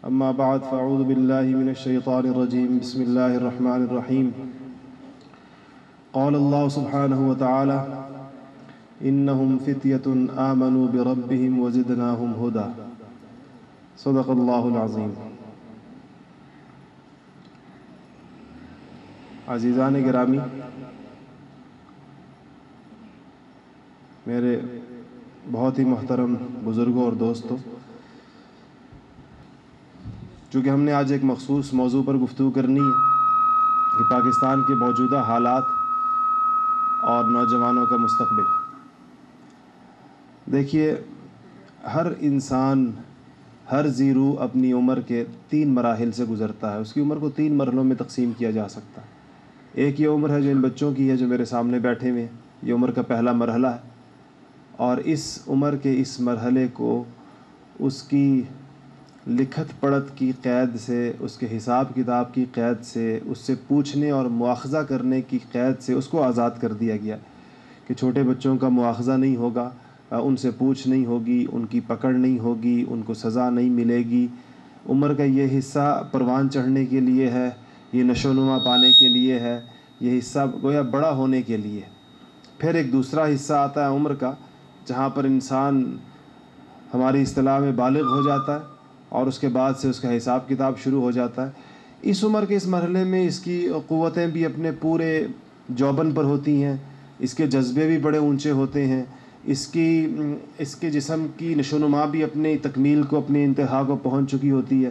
أما بعد فأعوذ بالله من الشيطان الرجيم بسم الله الرحمن الرحيم قال الله سبحانه وتعالى إنهم فتية آمنوا بربهم وزدناهم هدى صدق الله العظيم۔ عزیزان گرامی، میرے بہت ہی محترم بزرگوں اور دوستوں، چونکہ ہم نے آج ایک مخصوص موضوع پر گفتگو کرنی ہے کہ پاکستان کے موجودہ حالات اور نوجوانوں کا مستقبل۔ دیکھیے، ہر انسان، ہر زیرو اپنی عمر کے 3 مراحل سے گزرتا ہے۔ اس کی عمر کو 3 مرحلوں میں تقسیم کیا جا سکتا ہے۔ ایک یہ عمر ہے جو ان بچوں کی ہے جو میرے سامنے بیٹھے ہوئے ہیں، یہ عمر کا پہلا مرحلہ ہے، اور اس عمر کے اس مرحلے کو اس کی لکھت پڑھت کی قید سے، اس کے حساب کتاب کی قید سے، اس سے پوچھنے اور مواخذہ کرنے کی قید سے اس کو آزاد کر دیا گیا کہ چھوٹے بچوں کا مواخذہ نہیں ہوگا، ان سے پوچھ نہیں ہوگی، ان کی پکڑ نہیں ہوگی، ان کو سزا نہیں ملے گی۔ عمر کا یہ حصہ پروان چڑھنے کے لیے ہے، یہ نشو و نما پانے کے لیے ہے، یہ حصہ گویا بڑا ہونے کے لیے۔ پھر ایک دوسرا حصہ آتا ہے عمر کا، جہاں پر انسان ہماری اصطلاح میں بالغ ہو جاتا ہے، اور اس کے بعد سے اس کا حساب کتاب شروع ہو جاتا ہے۔ اس عمر کے اس مرحلے میں اس کی قوتیں بھی اپنے پورے جوبن پر ہوتی ہیں، اس کے جذبے بھی بڑے اونچے ہوتے ہیں، اس کے جسم کی نشو و نما بھی اپنے تکمیل کو، اپنے انتہا کو پہنچ چکی ہوتی ہے۔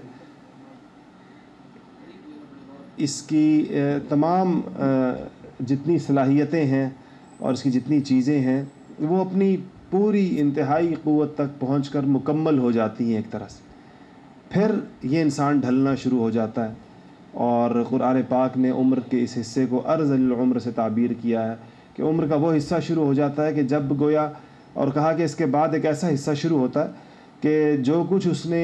اس کی تمام جتنی صلاحیتیں ہیں اور اس کی جتنی چیزیں ہیں وہ اپنی پوری انتہائی قوت تک پہنچ کر مکمل ہو جاتی ہیں ایک طرح سے۔ پھر یہ انسان ڈھلنا شروع ہو جاتا ہے، اور قرآن پاک نے عمر کے اس حصے کو ارذل العمر سے تعبیر کیا ہے کہ عمر کا وہ حصہ شروع ہو جاتا ہے کہ جب گویا، اور کہا کہ اس کے بعد ایک ایسا حصہ شروع ہوتا ہے کہ جو کچھ اس نے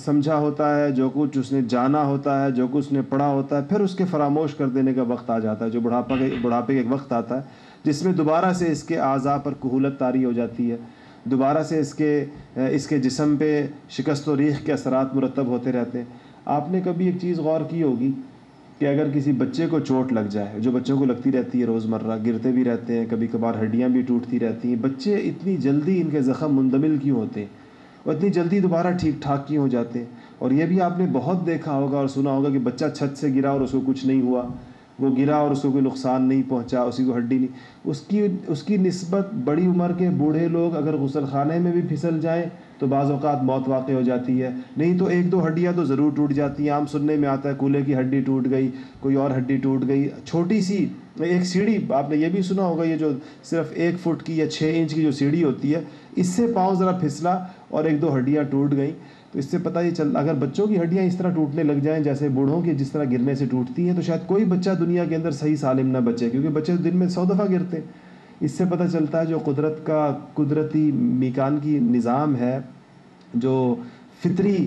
سمجھا ہوتا ہے، جو کچھ اس نے جانا ہوتا ہے، جو کچھ اس نے پڑھا ہوتا ہے، پھر اس کے فراموش کر دینے کا وقت آ جاتا ہے، جو بڑھاپے کا ایک وقت آتا ہے جس میں دوبارہ سے اس کے اعضاء پر کہولت طاری ہو جاتی ہے، دوبارہ سے اس کے جسم پہ شکست و ریخ کے اثرات مرتب ہوتے رہتے ہیں۔ آپ نے کبھی ایک چیز غور کی ہوگی کہ اگر کسی بچے کو چوٹ لگ جائے، جو بچوں کو لگتی رہتی ہے روزمرہ، گرتے بھی رہتے ہیں، کبھی کبھار ہڈیاں بھی ٹوٹتی رہتی ہیں، بچے اتنی جلدی ان کے زخم مندمل کیوں ہوتے ہیں اور اتنی جلدی دوبارہ ٹھیک ٹھاک کیوں ہو جاتے ہیں؟ اور یہ بھی آپ نے بہت دیکھا ہوگا اور سنا ہوگا کہ بچہ چھت سے گرا اور اس کو کچھ نہیں ہوا، وہ گرا اور اس کو کوئی نقصان نہیں پہنچا، اسی کو ہڈی نہیں، اس کی نسبت بڑی عمر کے بوڑھے لوگ اگر غسل خانے میں بھی پھسل جائیں تو بعض اوقات موت واقع ہو جاتی ہے، نہیں تو 1-2 ہڈیاں تو ضرور ٹوٹ جاتی ہیں۔ عام سننے میں آتا ہے کولے کی ہڈی ٹوٹ گئی، کوئی اور ہڈی ٹوٹ گئی، چھوٹی سی ایک سیڑھی، آپ نے یہ بھی سنا ہوگا، یہ جو صرف 1 فٹ کی یا 6 انچ کی جو سیڑھی ہوتی ہے، اس سے پاؤں ذرا پھسلا اور 1-2 ہڈیاں ٹوٹ گئیں، تو اس سے پتہ یہ چلتا اگر بچوں کی ہڈیاں اس طرح ٹوٹنے لگ جائیں جیسے بوڑھوں کی جس طرح گرنے سے ٹوٹتی ہیں، تو شاید کوئی بچہ دنیا کے اندر صحیح سالم نہ بچے، کیونکہ بچے دن میں 100 دفعہ گرتے ہیں۔ اس سے پتہ چلتا ہے جو قدرتی میکان کی نظام ہے، جو فطری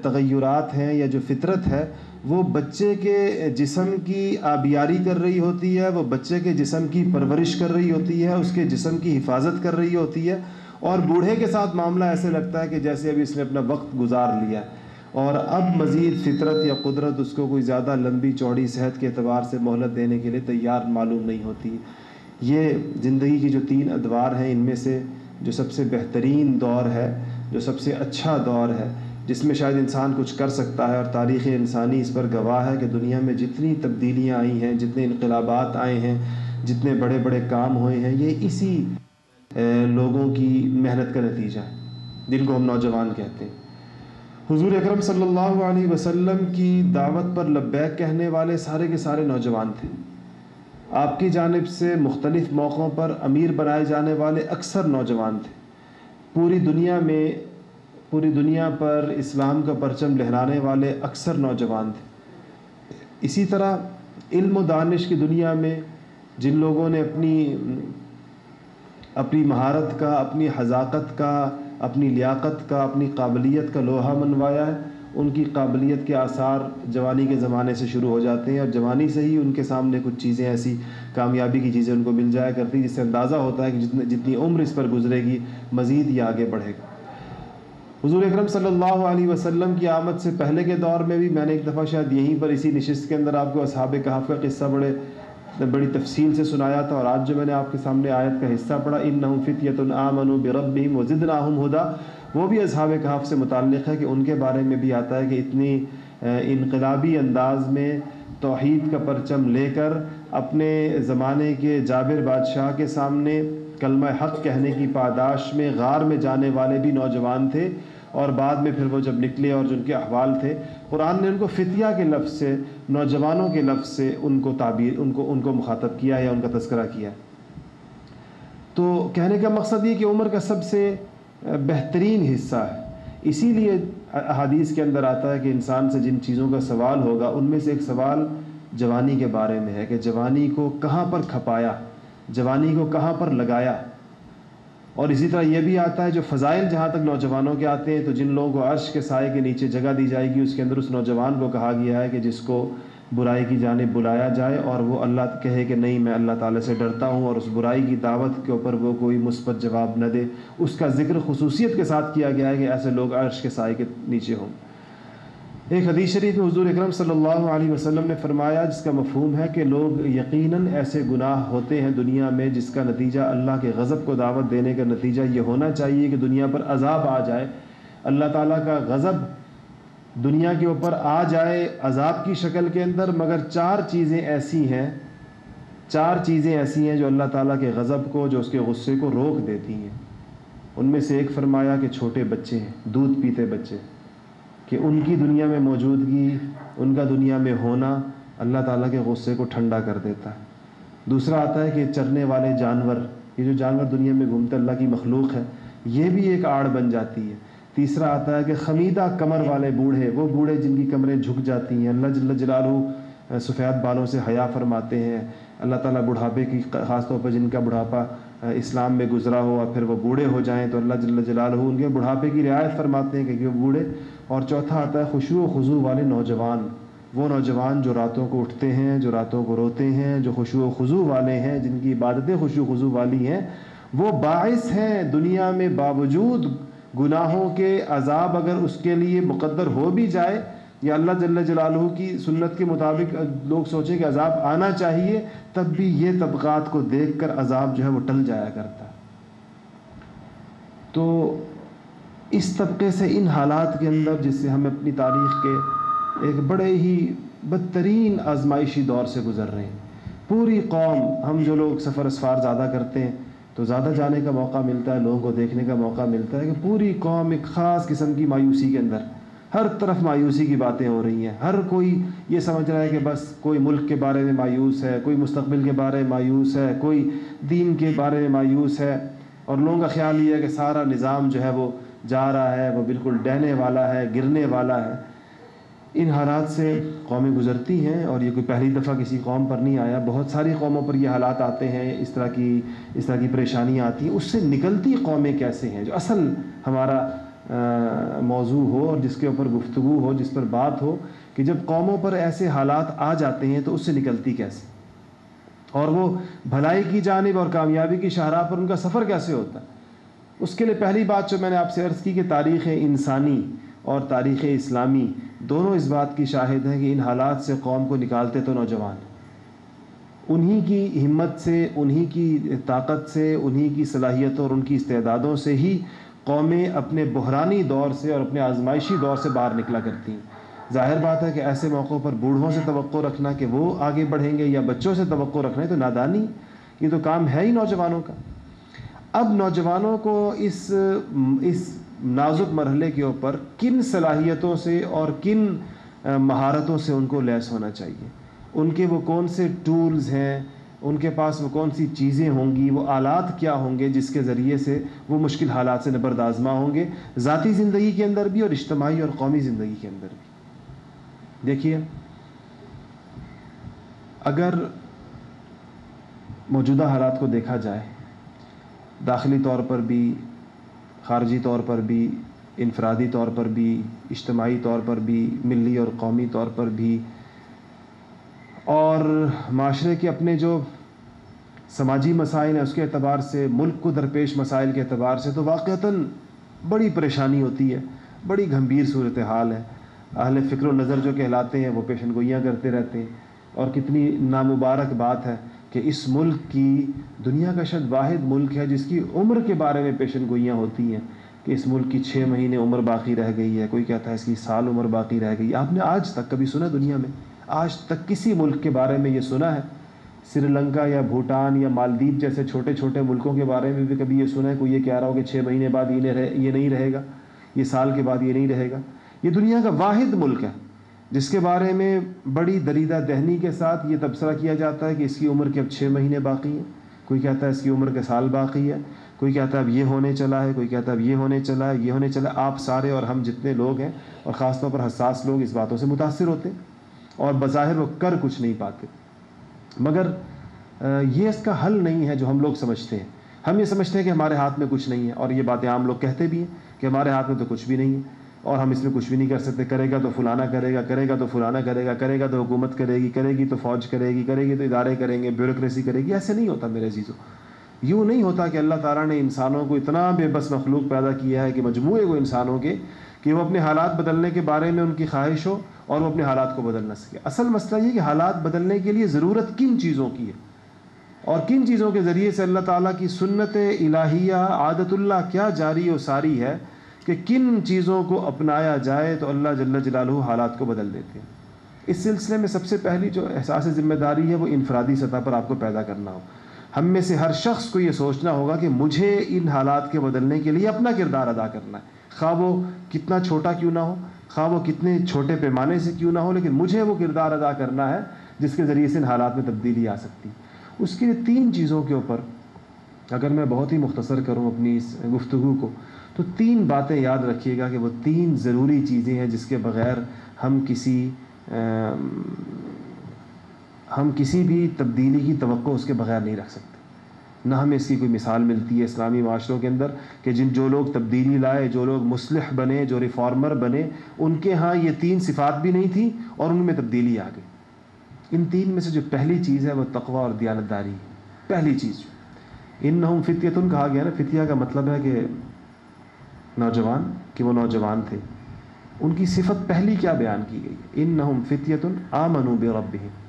تغیرات ہیں یا جو فطرت ہے، وہ بچے کے جسم کی آبیاری کر رہی ہوتی ہے، وہ بچے کے جسم کی پرورش کر رہی ہوتی ہے، اس کے جسم کی حفاظت کر رہی ہوتی ہے، اور بوڑھے کے ساتھ معاملہ ایسے لگتا ہے کہ جیسے ابھی اس نے اپنا وقت گزار لیا اور اب مزید فطرت یا قدرت اس کو کوئی زیادہ لمبی چوڑی صحت کے اعتبار سے مہلت دینے کے لیے تیار معلوم نہیں ہوتی۔ یہ زندگی کی جو 3 ادوار ہیں، ان میں سے جو سب سے بہترین دور ہے، جو سب سے اچھا دور ہے، جس میں شاید انسان کچھ کر سکتا ہے، اور تاریخ انسانی اس پر گواہ ہے کہ دنیا میں جتنی تبدیلیاں آئی ہیں، جتنے انقلابات آئے ہیں، جتنے بڑے بڑے کام ہوئے ہیں، یہ اسی لوگوں کی محنت کا نتیجہ ہے جن کو ہم نوجوان کہتے ہیں۔ حضور اکرم صلی اللہ علیہ وسلم کی دعوت پر لبیک کہنے والے سارے کے سارے نوجوان تھے۔ آپ کی جانب سے مختلف موقعوں پر امیر بنائے جانے والے اکثر نوجوان تھے۔ پوری دنیا پر اسلام کا پرچم لہرانے والے اکثر نوجوان تھے۔ اسی طرح علم و دانش کی دنیا میں جن لوگوں نے اپنی مہارت کا، اپنی حذاقت کا، اپنی لیاقت کا، اپنی قابلیت کا لوہا منوایا ہے، ان کی قابلیت کے آثار جوانی کے زمانے سے شروع ہو جاتے ہیں، اور جوانی سے ہی ان کے سامنے کچھ چیزیں ایسی کامیابی کی چیزیں ان کو مل جایا کرتی، جس سے اندازہ ہوتا ہے کہ جتنی عمر اس پر گزرے گی مزید یہ آگے بڑھے گا۔ حضور اکرم صلی اللہ علیہ وسلم کی آمد سے پہلے کے دور میں بھی میں نے ایک دفعہ شاید یہیں پر اسی نشست کے اندر آپ کو اصحاب کہف کا قصہ بڑی تفصیل سے سنایا تھا، اور آج جو میں نے آپ کے سامنے آیت کا حصہ پڑھا انہم فتیۃ آمنوا بربہم وزدناہم ہدی، وہ بھی اصحاب کہف سے متعلق ہے کہ ان کے بارے میں بھی آتا ہے کہ اتنی انقلابی انداز میں توحید کا پرچم لے کر اپنے زمانے کے جابر بادشاہ کے سامنے کلمہ حق کہنے کی پاداش میں غار میں جانے والے بھی نوجوان تھے، اور بعد میں پھر وہ جب نکلے اور جن کے احوال تھے، قرآن نے ان کو فتیہ کے لفظ سے، نوجوانوں کے لفظ سے ان کو مخاطب کیا یا ان کا تذکرہ کیا۔ تو کہنے کا مقصد یہ کہ عمر کا سب سے بہترین حصہ ہے، اسی لیے احادیث کے اندر آتا ہے کہ انسان سے جن چیزوں کا سوال ہوگا ان میں سے ایک سوال جوانی کے بارے میں ہے، کہ جوانی کو کہاں پر کھپایا، جوانی کو کہاں پر لگایا۔ اور اسی طرح یہ بھی آتا ہے جو فضائل جہاں تک نوجوانوں کے آتے ہیں، تو جن لوگوں کو عرش کے سائے کے نیچے جگہ دی جائے گی اس کے اندر اس نوجوان کو کہا گیا ہے کہ جس کو برائی کی جانب بلایا جائے اور وہ اللہ کہے کہ نہیں میں اللہ تعالیٰ سے ڈرتا ہوں، اور اس برائی کی دعوت کے اوپر وہ کوئی مثبت جواب نہ دے، اس کا ذکر خصوصیت کے ساتھ کیا گیا ہے کہ ایسے لوگ عرش کے سائے کے نیچے ہوں۔ ایک حدیث شریف میں حضور اکرم صلی اللہ علیہ وسلم نے فرمایا، جس کا مفہوم ہے کہ لوگ یقیناً ایسے گناہ ہوتے ہیں دنیا میں جس کا نتیجہ اللہ کے غضب کو دعوت دینے کا نتیجہ یہ ہونا چاہیے کہ دنیا پر عذاب آ جائے، اللہ تعالیٰ کا غضب دنیا کے اوپر آ جائے عذاب کی شکل کے اندر، مگر چار چیزیں ایسی ہیں جو اللہ تعالیٰ کے غضب کو، جو اس کے غصے کو روک دیتی ہیں۔ ان میں سے ایک فرمایا کہ چھوٹے بچے ہیں، دودھ پیتے بچے، کہ ان کی دنیا میں موجودگی، ان کا دنیا میں ہونا اللہ تعالیٰ کے غصے کو ٹھنڈا کر دیتا ہے۔ دوسرا آتا ہے کہ چرنے والے جانور، یہ جو جانور دنیا میں گھومتے اللہ کی مخلوق ہے، یہ بھی ایک آڑ بن جاتی ہے۔ تیسرا آتا ہے کہ خمیدہ کمر والے بوڑھے، وہ بوڑھے جن کی کمریں جھک جاتی ہیں، اللہ جل جلالہ سفید بالوں سے حیا فرماتے ہیں، اللہ تعالیٰ بڑھاپے کی، خاص طور پر جن کا بڑھاپا اسلام میں گزرا ہو اور پھر وہ بوڑھے ہو جائیں تو اللہ جل جلالہ ان کے بڑھاپے کی رعایت فرماتے ہیں کہ وہ بوڑھے۔ اور چوتھا آتا ہے خشوع و خضوع والے نوجوان، وہ نوجوان جو راتوں کو اٹھتے ہیں، جو راتوں کو روتے ہیں، جو خشوع و خضوع والے ہیں، جن کی عبادتیں خشوع و خضوع والی ہیں، وہ باعث ہیں دنیا میں باوجود گناہوں کے عذاب اگر اس کے لیے مقدر ہو بھی جائے، یا اللہ جل جلالہ کی سنت کے مطابق لوگ سوچیں کہ عذاب آنا چاہیے، تب بھی یہ طبقات کو دیکھ کر عذاب جو ہے وہ ٹل جایا کرتا ہے۔ تو اس طبقے سے، ان حالات کے اندر جس سے ہم اپنی تاریخ کے ایک بڑے ہی بدترین آزمائشی دور سے گزر رہے ہیں، پوری قوم، ہم جو لوگ سفر اسفار زیادہ کرتے ہیں تو زیادہ جانے کا موقع ملتا ہے، لوگوں کو دیکھنے کا موقع ملتا ہے کہ پوری قوم ایک خاص قسم کی مایوسی کے اندر، ہر طرف مایوسی کی باتیں ہو رہی ہیں، ہر کوئی یہ سمجھ رہا ہے کہ بس کوئی ملک کے بارے میں مایوس ہے، کوئی مستقبل کے بارے میں مایوس ہے، کوئی دین کے بارے میں مایوس ہے، اور لوگوں کا خیال یہ ہے کہ سارا نظام جو ہے وہ جا رہا ہے، وہ بالکل ڈہنے والا ہے، گرنے والا ہے۔ ان حالات سے قومیں گزرتی ہیں، اور یہ کوئی پہلی دفعہ کسی قوم پر نہیں آیا، بہت ساری قوموں پر یہ حالات آتے ہیں، اس طرح کی پریشانیاں آتی ہیں۔ اس سے نکلتی قومیں کیسے ہیں، جو اصل ہمارا موضوع ہو اور جس کے اوپر گفتگو ہو، جس پر بات ہو، کہ جب قوموں پر ایسے حالات آ جاتے ہیں تو اس سے نکلتی کیسے، اور وہ بھلائی کی جانب اور کامیابی کی شاہراہ پر ان کا سفر کیسے ہوتا ہے۔ اس کے لیے پہلی بات جو میں نے آپ سے عرض کی کہ تاریخ انسانی اور تاریخ اسلامی دونوں اس بات کی شاہد ہیں کہ ان حالات سے قوم کو نکالتے تو نوجوان، انہی کی ہمت سے، انہی کی طاقت سے، انہی کی صلاحیتوں اور ان کی استعدادوں سے ہی قومیں اپنے بحرانی دور سے اور اپنے آزمائشی دور سے باہر نکلا کرتی ہیں۔ ظاہر بات ہے کہ ایسے موقعوں پر بوڑھوں سے توقع رکھنا کہ وہ آگے بڑھیں گے یا بچوں سے توقع رکھنا ہے تو نادانی، یہ تو کام ہے ہی نوجوانوں کا۔ اب نوجوانوں کو اس نازک مرحلے کے اوپر کن صلاحیتوں سے اور کن مہارتوں سے ان کو لیس ہونا چاہیے، ان کے وہ کون سے ٹولز ہیں، ان کے پاس وہ کون سی چیزیں ہوں گی، وہ آلات کیا ہوں گے جس کے ذریعے سے وہ مشکل حالات سے نبرد آزما ہوں گے، ذاتی زندگی کے اندر بھی اور اجتماعی اور قومی زندگی کے اندر بھی۔ دیکھیے، اگر موجودہ حالات کو دیکھا جائے، داخلی طور پر بھی، خارجی طور پر بھی، انفرادی طور پر بھی، اجتماعی طور پر بھی، ملی اور قومی طور پر بھی، اور معاشرے کے اپنے جو سماجی مسائل ہیں اس کے اعتبار سے، ملک کو درپیش مسائل کے اعتبار سے، تو واقعتاً بڑی پریشانی ہوتی ہے، بڑی گھمبیر صورتحال ہے۔ اہل فکر و نظر جو کہلاتے ہیں وہ پیشن گوئیاں کرتے رہتے ہیں، اور کتنی نامبارک بات ہے کہ اس ملک کی، دنیا کا شاید واحد ملک ہے جس کی عمر کے بارے میں پیشن گوئیاں ہوتی ہیں کہ اس ملک کی 6 مہینے عمر باقی رہ گئی ہے، کوئی کہتا ہے اس کی سال عمر باقی رہ گئی ہے۔ آپ نے آج تک کبھی سنا دنیا میں، آج تک کسی ملک کے بارے میں یہ سنا ہے؟ سری لنکا یا بھوٹان یا مالدیپ جیسے چھوٹے چھوٹے ملکوں کے بارے میں بھی کبھی یہ سنا ہے کوئی یہ کہہ رہا ہو کہ 6 مہینے بعد یہ نہیں رہے گا، یہ سال کے بعد یہ نہیں رہے گا؟ یہ دنیا کا واحد ملک ہے جس کے بارے میں بڑی دریدہ دہنی کے ساتھ یہ تبصرہ کیا جاتا ہے کہ اس کی عمر کے اب 6 مہینے باقی ہیں، کوئی کہتا ہے اس کی عمر کے سال باقی ہے، کوئی کہتا ہے اب یہ ہونے چلا ہے، کوئی کہتا ہے اب یہ ہونے چلا ہے، یہ ہونے چلا ہے۔ آپ سارے اور ہم جتنے لوگ ہیں، اور خاص طور پر حساس لوگ، اس باتوں سے متاثر ہوتے ہیں، اور بظاہر وہ کر کچھ نہیں پاتے، مگر یہ اس کا حل نہیں ہے جو ہم لوگ سمجھتے ہیں۔ ہم یہ سمجھتے ہیں کہ ہمارے ہاتھ میں کچھ نہیں ہے، اور یہ باتیں عام لوگ کہتے بھی ہیں کہ ہمارے ہاتھ میں تو کچھ بھی نہیں ہے، اور ہم اس میں کچھ بھی نہیں کر سکتے، کرے گا تو فلانا کرے گا، کرے گا تو فلانا کرے گا، کرے گا تو حکومت کرے گی، کرے گی تو فوج کرے گی، کرے گی تو ادارے کریں گے، بیوروکریسی کرے گی۔ ایسے نہیں ہوتا میرے عزیزو، یوں نہیں ہوتا کہ اللہ تعالیٰ نے انسانوں کو اتنا بے بس مخلوق پیدا کیا ہے کہ مجموعے کو انسانوں کے، کہ وہ اپنے حالات بدلنے کے بارے میں ان کی خواہش ہو اور وہ اپنے حالات کو بدل نہ سکے۔ اصل مسئلہ یہ کہ حالات بدلنے کے لیے ضرورت کن چیزوں کی ہے، اور کن چیزوں کے ذریعے سے اللہ تعالیٰ کی سنت الہیہ عادت اللہ کیا جاری و ساری ہے کہ کن چیزوں کو اپنایا جائے تو اللہ جل جلالہ حالات کو بدل دیتے ہیں۔ اس سلسلے میں سب سے پہلی جو احساس ذمہ داری ہے وہ انفرادی سطح پر آپ کو پیدا کرنا ہو۔ ہم میں سے ہر شخص کو یہ سوچنا ہوگا کہ مجھے ان حالات کے بدلنے کے لیے اپنا کردار ادا کرنا ہے، خواہ وہ کتنا چھوٹا کیوں نہ ہو، خواہ وہ کتنے چھوٹے پیمانے سے کیوں نہ ہو، لیکن مجھے وہ کردار ادا کرنا ہے جس کے ذریعے سے ان حالات میں تبدیلی آ سکتی۔ اس کے لیے 3 چیزوں کے اوپر اگر میں بہت ہی مختصر کروں اپنی اس گفتگو کو، تو 3 باتیں یاد رکھیے گا کہ وہ 3 ضروری چیزیں ہیں جس کے بغیر ہم کسی بھی تبدیلی کی توقع اس کے بغیر نہیں رکھ سکتے۔ نہ ہمیں اس کی کوئی مثال ملتی ہے اسلامی معاشروں کے اندر کہ جو لوگ تبدیلی لائے، جو لوگ مصلح بنے، جو ریفارمر بنے، ان کے ہاں یہ 3 صفات بھی نہیں تھیں اور ان میں تبدیلی آ گئی۔ ان 3 میں سے جو پہلی چیز ہے وہ تقوی اور دیانتداری ہے۔ پہلی چیز انہم فتیۃ کہا گیا نا، فتیہ کا مطلب ہے کہ نوجوان، کہ وہ نوجوان تھے۔ ان کی صفت پہلی کیا بیان کی گئی ہے؟ انہم فتیۃ آمنوا بربہم،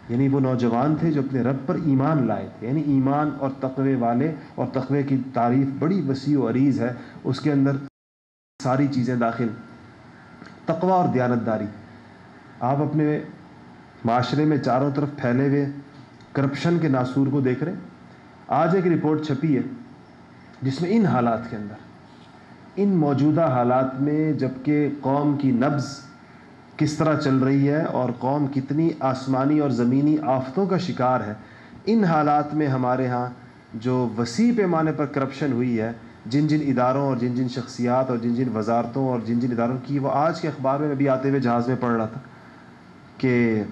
یعنی وہ نوجوان تھے جو اپنے رب پر ایمان لائے تھے۔ یعنی ایمان اور تقوی والے، اور تقوی کی تعریف بڑی وسیع و عریض ہے، اس کے اندر ساری چیزیں داخل۔ تقوی اور دیانتداری، آپ اپنے معاشرے میں چاروں طرف پھیلے ہوئے کرپشن کے ناسور کو دیکھ رہے ہیں۔ آج ایک رپورٹ چھپی ہے جس میں ان حالات کے اندر، ان موجودہ حالات میں، جبکہ قوم کی نبض کس طرح چل رہی ہے اور قوم کتنی آسمانی اور زمینی آفتوں کا شکار ہے، ان حالات میں ہمارے ہاں جو وسیع پیمانے پر کرپشن ہوئی ہے، جن اداروں اور جن شخصیات اور جن وزارتوں اور جن اداروں کی، وہ آج کے اخبار میں بھی آتے ہوئے جہاز میں پڑھ رہا تھا کہ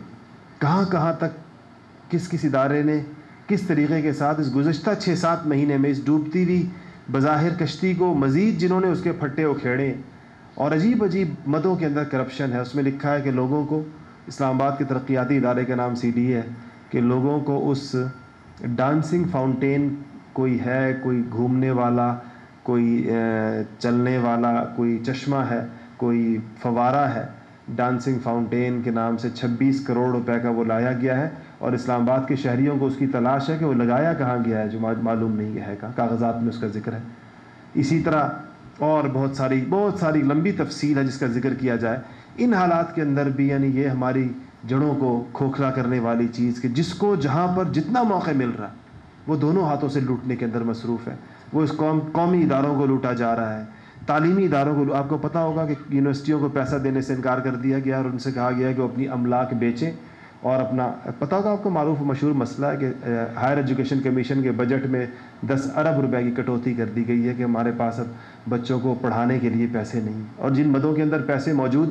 کہاں تک کس ادارے نے کس طریقے کے ساتھ اس گزشتہ 6-7 مہینے میں اس ڈوبتی ہوئی بظاہر کشتی کو مزید جنہوں نے اس کے پھٹے اکھیڑے، اور عجیب مدوں کے اندر کرپشن ہے۔ اس میں لکھا ہے کہ لوگوں کو، اسلام آباد کے ترقیاتی ادارے کا نام CDA ہے، کہ لوگوں کو اس ڈانسنگ فاؤنٹین، کوئی ہے، کوئی گھومنے والا، کوئی چلنے والا، کوئی چشمہ ہے، کوئی فوارہ ہے، ڈانسنگ فاؤنٹین کے نام سے 26 کروڑ روپے کا وہ لایا گیا ہے، اور اسلام آباد کے شہریوں کو اس کی تلاش ہے کہ وہ لگایا کہاں گیا ہے، جو معلوم نہیں ہے، کاغذات میں اس کا ذکر ہے۔ اسی طرح اور بہت ساری لمبی تفصیل ہے جس کا ذکر کیا جائے۔ ان حالات کے اندر بھی یعنی یہ ہماری جڑوں کو کھوکھلا کرنے والی چیز کہ جس کو جہاں پر جتنا موقع مل رہا ہے وہ دونوں ہاتھوں سے لوٹنے کے اندر مصروف ہے۔ وہ اس قومی اداروں کو لوٹا جا رہا ہے، تعلیمی اداروں کو۔ آپ کو پتہ ہوگا کہ یونیورسٹیوں کو پیسہ دینے سے انکار کر دیا گیا اور ان سے کہا گیا کہ وہ اپنی املاک بیچیں، اور اپنا، پتہ ہوگا آپ کو، معروف و مشہور مسئلہ ہے کہ ہائر ایجوکیشن کمیشن کے بجٹ میں 10 ارب روپے کی کٹوتی کر دی گئی ہے کہ ہمارے پاس اب بچوں کو پڑھانے کے لیے پیسے نہیں، اور جن مدوں کے اندر پیسے موجود